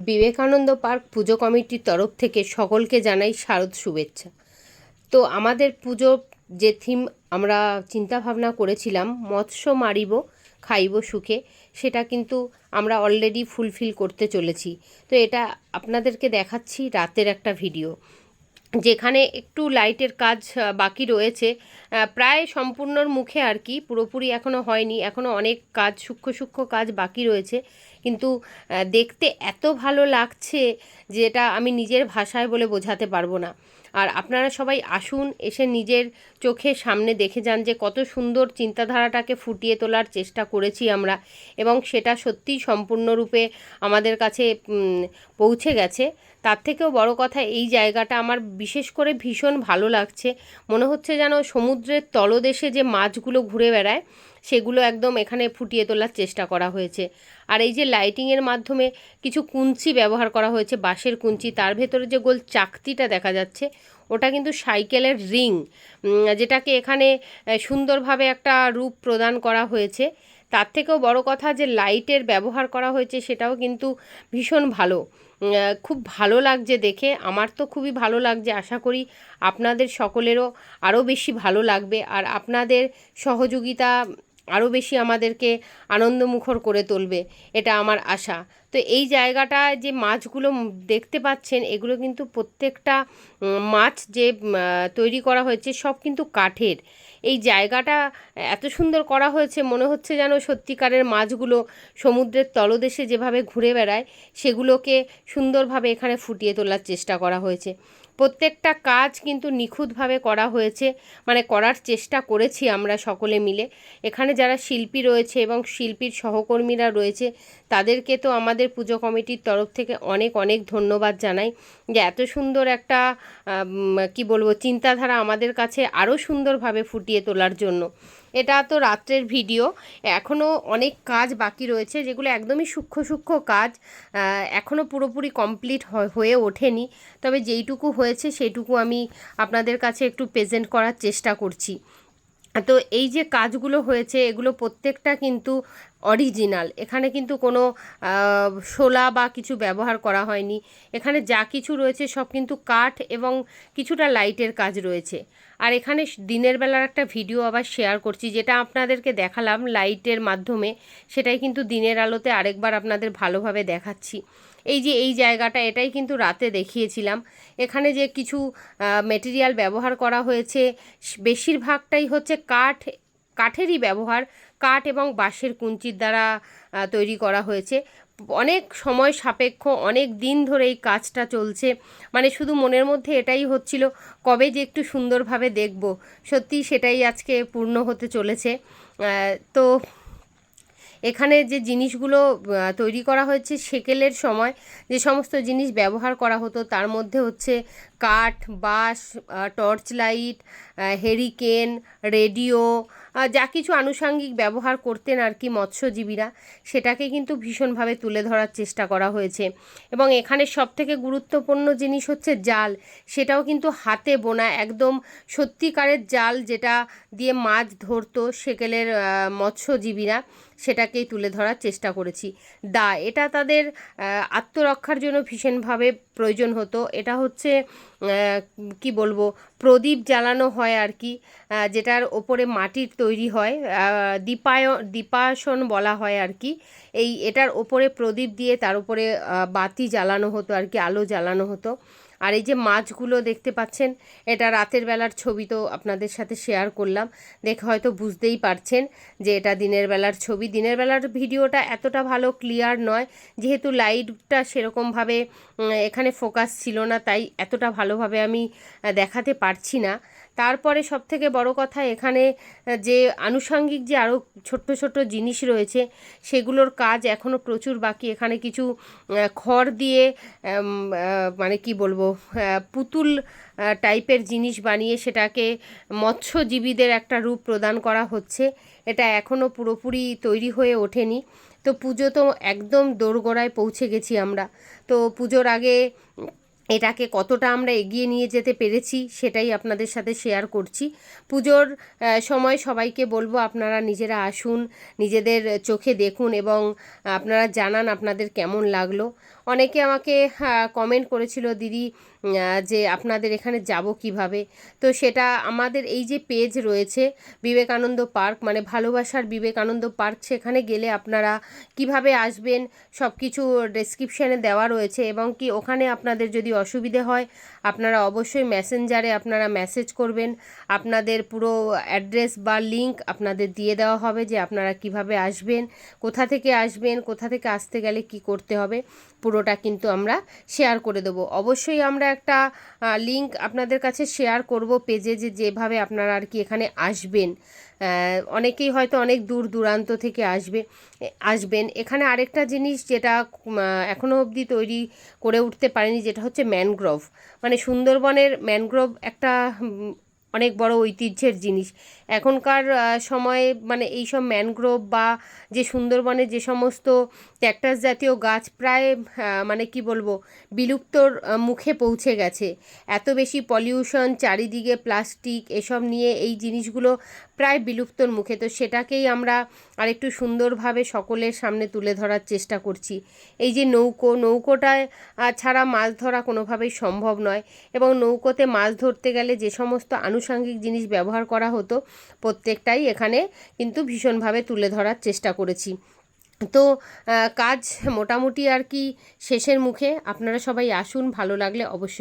Vivekananda park পুজো কমিটির তরফ থেকে সকলকে জানাই শারদ শুভেচ্ছা। তো আমাদের পুজো যে থিম আমরা চিন্তা ভাবনা করেছিলাম, মৎস্য মারিব খাইব সুখে, সেটা কিন্তু আমরা অলরেডি ফুলফিল করতে চলেছি। তো এটা আপনাদেরকে দেখাচ্ছি রাতের একটা ভিডিও, যেখানে একটু লাইটের কাজ বাকি রয়েছে, প্রায় সম্পূর্ণর মুখে আর কি, পুরোপুরি এখনও হয়নি, এখনও অনেক কাজ সূক্ষ্ম সূক্ষ্ম কাজ বাকি রয়েছে। কিন্তু দেখতে এত ভালো লাগছে যেটা আমি নিজের ভাষায় বলে বোঝাতে পারবো না। আর আপনারা সবাই আসুন, এসে নিজের চোখের সামনে দেখে যান যে কত সুন্দর চিন্তাধারাটাকে ফুটিয়ে তোলার চেষ্টা করেছি আমরা, এবং সেটা সত্যিই সম্পূর্ণরূপে আমাদের কাছে পৌঁছে গেছে। তার থেকেও বড় কথা, এই জায়গাটা আমার বিশেষ করে ভীষণ ভালো লাগছে। মনে হচ্ছে যেন সমুদ্রের তলদেশে যে মাছগুলো ঘুরে বেড়ায় সেগুলো একদম এখানে ফুটিয়ে তোলার চেষ্টা করা হয়েছে। আর এই যে লাইটিংয়ের মাধ্যমে কিছু কুঞ্চি ব্যবহার করা হয়েছে, বাঁশের কুঞ্চি, তার ভেতরে যে গোল চাকতিটা দেখা যাচ্ছে ওটা কিন্তু সাইকেলের রিং, যেটাকে এখানে সুন্দরভাবে একটা রূপ প্রদান করা হয়েছে। তার থেকেও বড় কথা যে লাইটের ব্যবহার করা হয়েছে সেটাও কিন্তু ভীষণ ভালো, খুব ভালো লাগছে দেখে। আমার তো খুবই ভালো লাগছে, আশা করি আপনাদের সকলেরও আরও বেশি ভালো লাগবে, আর আপনাদের সহযোগিতা আরও বেশি আমাদেরকে আনন্দমুখর করে তুলবে, এটা আমার আশা। তো এই জায়গাটায় যে মাছগুলো দেখতে পাচ্ছেন, এগুলো কিন্তু প্রত্যেকটা মাছ যে তৈরি করা হয়েছে সব কিন্তু কাঠের। এই জায়গাটা এত সুন্দর করা হয়েছে, মনে হচ্ছে যেন সত্যিকারের মাছগুলো সমুদ্রের তলদেশে যেভাবে ঘুরে বেড়ায় সেগুলোকে সুন্দরভাবে এখানে ফুটিয়ে তোলার চেষ্টা করা হয়েছে। প্রত্যেকটা কাজ কিন্তু নিখুঁতভাবে করা হয়েছে, মানে করার চেষ্টা করেছি আমরা সকলে মিলে। এখানে যারা শিল্পী রয়েছে এবং শিল্পীর সহকর্মীরা রয়েছে তাদেরকে তো আমাদের পুজো কমিটির তরফ থেকে অনেক অনেক ধন্যবাদ জানাই, যে এত সুন্দর একটা কি বলবো চিন্তাধারা আমাদের কাছে আরও সুন্দরভাবে ফুটিয়ে তোলার জন্য। এটা তো রাত্রের ভিডিও, এখনও অনেক কাজ বাকি রয়েছে যেগুলো একদমই সূক্ষ্ম সূক্ষ্ম কাজ, এখনও পুরোপুরি কমপ্লিট হয়ে ওঠেনি। তবে যেইটুকু হয়েছে সেইটুকু আমি আপনাদের কাছে একটু প্রেজেন্ট করার চেষ্টা করছি। তো এই যে কাজগুলো হয়েছে এগুলো প্রত্যেকটা কিন্তু অরিজিনাল, এখানে কিন্তু কোনো শোলা বা কিছু ব্যবহার করা হয়নি। এখানে যা কিছু রয়েছে সব কিন্তু কাঠ এবং কিছুটা লাইটের কাজ রয়েছে। আর এখানে দিনের বেলার একটা ভিডিও আবার শেয়ার করছি, যেটা আপনাদেরকে দেখালাম লাইটের মাধ্যমে, সেটাই কিন্তু দিনের আলোতে আরেকবার আপনাদের ভালোভাবে দেখাচ্ছি। এই যে এই জায়গাটা, এটাই কিন্তু রাতে দেখিয়েছিলাম। এখানে যে কিছু মেটেরিয়াল ব্যবহার করা হয়েছে বেশিরভাগটাই হচ্ছে কাঠেরই ব্যবহার, কাঠ এবং বাঁশের কুঞ্চির দ্বারা তৈরি করা হয়েছে। অনেক সময় সাপেক্ষ, অনেক দিন ধরে এই কাজটা চলছে, মানে শুধু মনের মধ্যে এটাই হচ্ছিল কবে যে একটু সুন্দরভাবে দেখব, সত্যি সেটাই আজকে পূর্ণ হতে চলেছে। তো এখানে যে জিনিসগুলো তৈরি করা হয়েছে সেকেলের সময় যে সমস্ত জিনিস ব্যবহার করা হতো তার মধ্যে হচ্ছে কাঠ, বাঁশ, টর্চ লাইট, হেরিকেন, রেডিও, যা কিছু আনুষাঙ্গিক ব্যবহার করতেন আর কি মৎস্যজীবীরা, সেটাকে কিন্তু ভীষণভাবে তুলে ধরার চেষ্টা করা হয়েছে। এবং এখানে সবথেকে গুরুত্বপূর্ণ জিনিস হচ্ছে জাল, সেটাও কিন্তু হাতে বোনা, একদম সত্যিকারের জাল যেটা দিয়ে মাছ ধরতো সেকেলের মৎস্যজীবীরা, সেটাকেই তুলে ধরার চেষ্টা করেছি। এটা তাদের আত্মরক্ষার জন্য ভীষণভাবে প্রয়োজন হতো। এটা হচ্ছে কি বলবো, প্রদীপ জ্বালানো হয় আর কি, যেটার ওপরে মাটির তৈরি হয়, দীপাসন বলা হয় আর কি। এটার ওপরে প্রদীপ দিয়ে তার উপরে বাতি জ্বালানো হতো আর কি, আলো জ্বালানো হতো। আর এই যে মাছগুলো দেখতে পাচ্ছেন, এটা রাতের বেলার ছবি, তো আপনাদের সাথে শেয়ার করলাম, দেখে হয়তো বুঝতেই পারছেন যে এটা দিনের বেলার ছবি। দিনের বেলার ভিডিওটা এতটা ভালো ক্লিয়ার নয়, যেহেতু লাইটটা সেরকমভাবে এখানে ফোকাস ছিল না, তাই এতটা ভালোভাবে আমি দেখাতে পারছি না। তারপরে সবথেকে বড় কথা, এখানে যে আনুষাঙ্গিক যে আরও ছোট্ট ছোট্ট জিনিস রয়েছে সেগুলোর কাজ এখনও প্রচুর বাকি। এখানে কিছু খড় দিয়ে মানে কি বলবো, পুতুল টাইপের জিনিস বানিয়ে সেটাকে মৎস্যজীবীদের একটা রূপ প্রদান করা হচ্ছে। এটা এখনও পুরোপুরি তৈরি হয়ে ওঠেনি। তো পুজো তো একদম দোরগোড়ায় পৌঁছে গেছি আমরা। তো পুজোর আগে এটাকে কতটা আমরা এগিয়ে নিয়ে যেতে পেরেছি সেটাই আপনাদের সাথে শেয়ার করছি। পুজোর সময় সবাইকে বলবো আপনারা নিজেরা আসুন, নিজেদের চোখে দেখুন এবং আপনারা জানান আপনাদের কেমন লাগলো। অনেকে আমাকে কমেন্ট করেছিল দিদি যে আপনাদের এখানে যাব কিভাবে। তো সেটা আমাদের এই যে পেজ রয়েছে বিবেকানন্দ পার্ক, মানে ভালোবাসার বিবেকানন্দ পার্ক, সেখানে গেলে আপনারা কিভাবে আসবেন সব কিছু ডেসক্রিপশানে দেওয়া রয়েছে। এবং কি ওখানে আপনাদের যদি অসুবিধে হয় আপনারা অবশ্যই মেসেঞ্জারে আপনারা মেসেজ করবেন, আপনাদের পুরো অ্যাড্রেস বা লিংক আপনাদের দিয়ে দেওয়া হবে যে আপনারা কিভাবে আসবেন, কোথা থেকে আসবেন, কোথা থেকে আসতে গেলে কি করতে হবে, পুরোটা কিন্তু আমরা শেয়ার করে দেবো। অবশ্যই আমরা একটা লিংক আপনাদের কাছে শেয়ার করব পেজে, যে যেভাবে আপনারা আর কি এখানে আসবেন। অনেকেই হয়তো অনেক দূর দূরান্ত থেকে আসবেন। এখানে আরেকটা জিনিস যেটা এখনও অবধি তৈরি করে উঠতে পারেনি, যেটা হচ্ছে ম্যানগ্রোভ। মানে সুন্দরবনের ম্যানগ্রোভ একটা অনেক বড় ঐতিহ্যের জিনিস। এখনকার সময়ে মানে এইসব ম্যানগ্রোভ বা যে সুন্দরবনে যে সমস্ত ক্যাকটাস জাতীয় গাছ প্রায় মানে কি বলবো বিলুপ্তর মুখে পৌঁছে গেছে। এত বেশি পলিউশন, চারিদিকে প্লাস্টিক, এসব নিয়ে এই জিনিসগুলো প্রায় বিলুপ্তর মুখে। তো সেটাকেই আমরা আরেকটু সুন্দরভাবে সকলের সামনে তুলে ধরার চেষ্টা করছি। এই যে নৌকোটায় ছাড়া মাছ ধরা কোনোভাবেই সম্ভব নয়, এবং নৌকোতে মাছ ধরতে গেলে যে সমস্ত আনুষঙ্গিক জিনিস ব্যবহার করা হতো প্রত্যেকটাই এখানে কিন্তু ভীষণভাবে তুলে ধরার চেষ্টা করেছি। তো কাজ মোটামুটি আর কি শেষের মুখে। আপনারা সবাই আসুন, ভালো লাগলে অবশ্যই